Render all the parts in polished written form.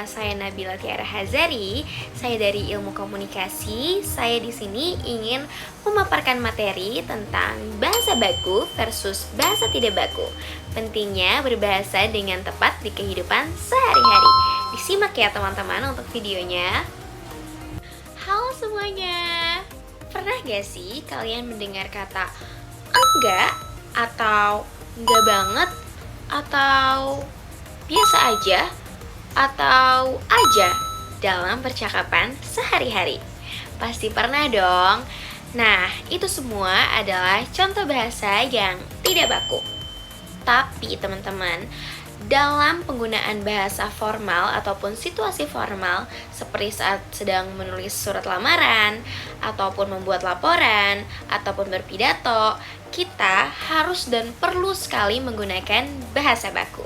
saya Nabila Tiara Hazari. Saya dari Ilmu Komunikasi. Saya di sini ingin memaparkan materi tentang bahasa baku versus bahasa tidak baku. Pentingnya berbahasa dengan tepat di kehidupan sehari-hari. Disimak ya teman-teman untuk videonya. Halo semuanya. Pernah gak sih kalian mendengar kata enggak atau enggak banget atau biasa aja atau aja dalam percakapan sehari-hari? Pasti pernah dong. Nah, itu semua adalah contoh bahasa yang tidak baku. Tapi teman-teman, dalam penggunaan bahasa formal ataupun situasi formal seperti saat sedang menulis surat lamaran ataupun membuat laporan ataupun berpidato, kita harus dan perlu sekali menggunakan bahasa baku.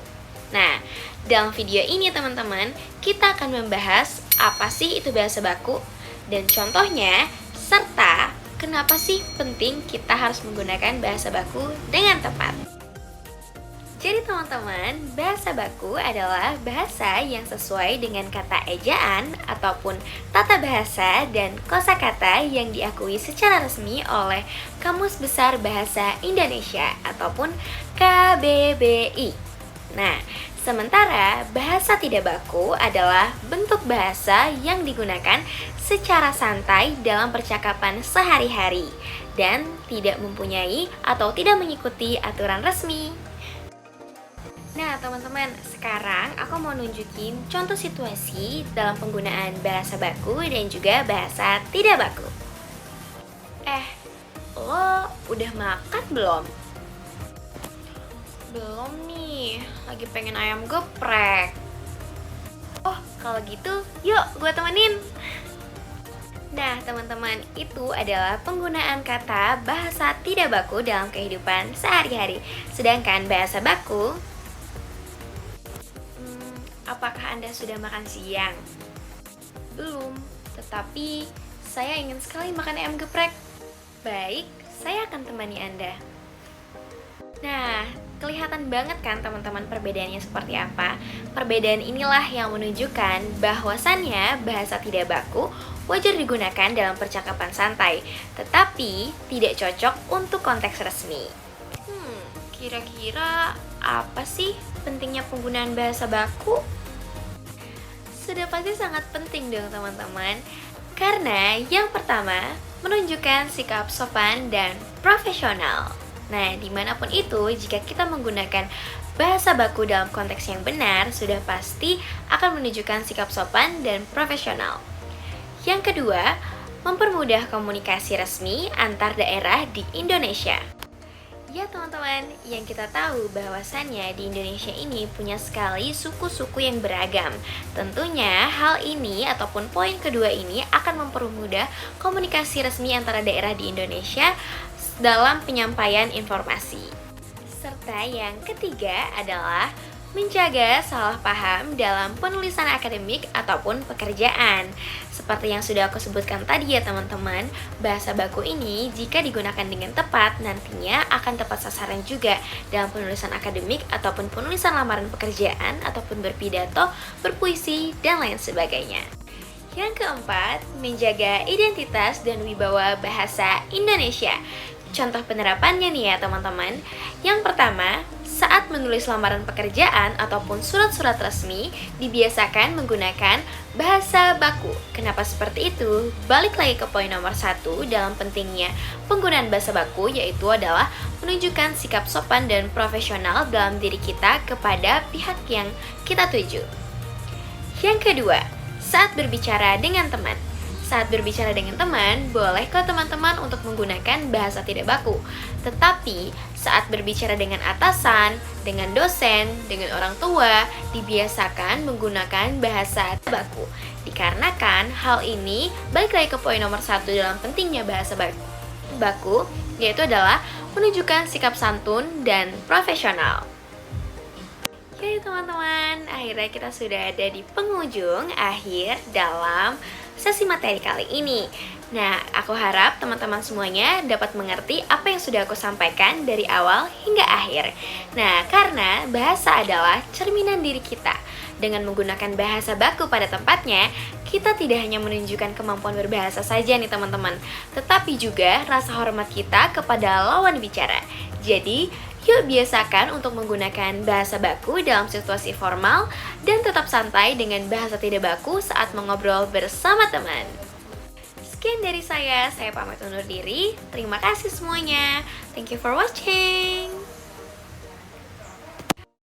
Nah, dalam video ini teman-teman, kita akan membahas apa sih itu bahasa baku dan contohnya, serta kenapa sih penting kita harus menggunakan bahasa baku dengan tepat. Jadi teman-teman, bahasa baku adalah bahasa yang sesuai dengan kata ejaan ataupun tata bahasa dan kosakata yang diakui secara resmi oleh Kamus Besar Bahasa Indonesia ataupun KBBI. Nah, sementara bahasa tidak baku adalah bentuk bahasa yang digunakan secara santai dalam percakapan sehari-hari dan tidak mempunyai atau tidak mengikuti aturan resmi. Nah teman-teman, sekarang aku mau nunjukin contoh situasi dalam penggunaan bahasa baku dan juga bahasa tidak baku. Lo udah makan belum? Belum nih, lagi pengen ayam geprek. Oh, kalau gitu yuk gue temenin. Nah teman-teman, itu adalah penggunaan kata bahasa tidak baku dalam kehidupan sehari-hari. Sedangkan bahasa baku, apakah Anda sudah makan siang? Belum, tetapi saya ingin sekali makan ayam geprek. Baik, saya akan temani Anda. Nah, kelihatan banget kan teman-teman perbedaannya seperti apa? Perbedaan inilah yang menunjukkan bahwasannya bahasa tidak baku wajar digunakan dalam percakapan santai, tetapi tidak cocok untuk konteks resmi. Kira-kira apa sih pentingnya penggunaan bahasa baku? Sudah pasti sangat penting dong teman-teman. Karena yang pertama, menunjukkan sikap sopan dan profesional. Nah, dimanapun itu, jika kita menggunakan bahasa baku dalam konteks yang benar, sudah pasti akan menunjukkan sikap sopan dan profesional. Yang kedua, mempermudah komunikasi resmi antar daerah di Indonesia. Ya teman-teman, yang kita tahu bahwasannya di Indonesia ini punya sekali suku-suku yang beragam. Tentunya hal ini ataupun poin kedua ini akan mempermudah komunikasi resmi antara daerah di Indonesia dalam penyampaian informasi. Serta yang ketiga adalah menjaga salah paham dalam penulisan akademik ataupun pekerjaan. Seperti yang sudah aku sebutkan tadi ya teman-teman, bahasa baku ini jika digunakan dengan tepat nantinya akan tepat sasaran juga dalam penulisan akademik ataupun penulisan lamaran pekerjaan ataupun berpidato, berpuisi, dan lain sebagainya. Yang keempat, menjaga identitas dan wibawa bahasa Indonesia. Contoh penerapannya nih ya teman-teman. Yang pertama, saat menulis lamaran pekerjaan ataupun surat-surat resmi, dibiasakan menggunakan bahasa baku. Kenapa seperti itu? Balik lagi ke poin nomor 1 dalam pentingnya penggunaan bahasa baku, yaitu adalah menunjukkan sikap sopan dan profesional dalam diri kita kepada pihak yang kita tuju. Yang kedua, saat berbicara dengan teman. Saat berbicara dengan teman, boleh kok teman-teman untuk menggunakan bahasa tidak baku. Tetapi, saat berbicara dengan atasan, dengan dosen, dengan orang tua, dibiasakan menggunakan bahasa baku. Dikarenakan hal ini, balik lagi ke poin nomor 1 dalam pentingnya bahasa baku, yaitu adalah menunjukkan sikap santun dan profesional. Oke teman-teman, akhirnya kita sudah ada di penghujung akhir dalam sesi materi kali ini. Nah, aku harap teman-teman semuanya dapat mengerti apa yang sudah aku sampaikan dari awal hingga akhir. Nah, karena bahasa adalah cerminan diri kita. Dengan menggunakan bahasa baku pada tempatnya, kita tidak hanya menunjukkan kemampuan berbahasa saja nih teman-teman, tetapi juga rasa hormat kita kepada lawan bicara. Jadi, yuk biasakan untuk menggunakan bahasa baku dalam situasi formal dan tetap santai dengan bahasa tidak baku saat mengobrol bersama teman. Sekian dari saya pamit undur diri. Terima kasih semuanya. Thank you for watching.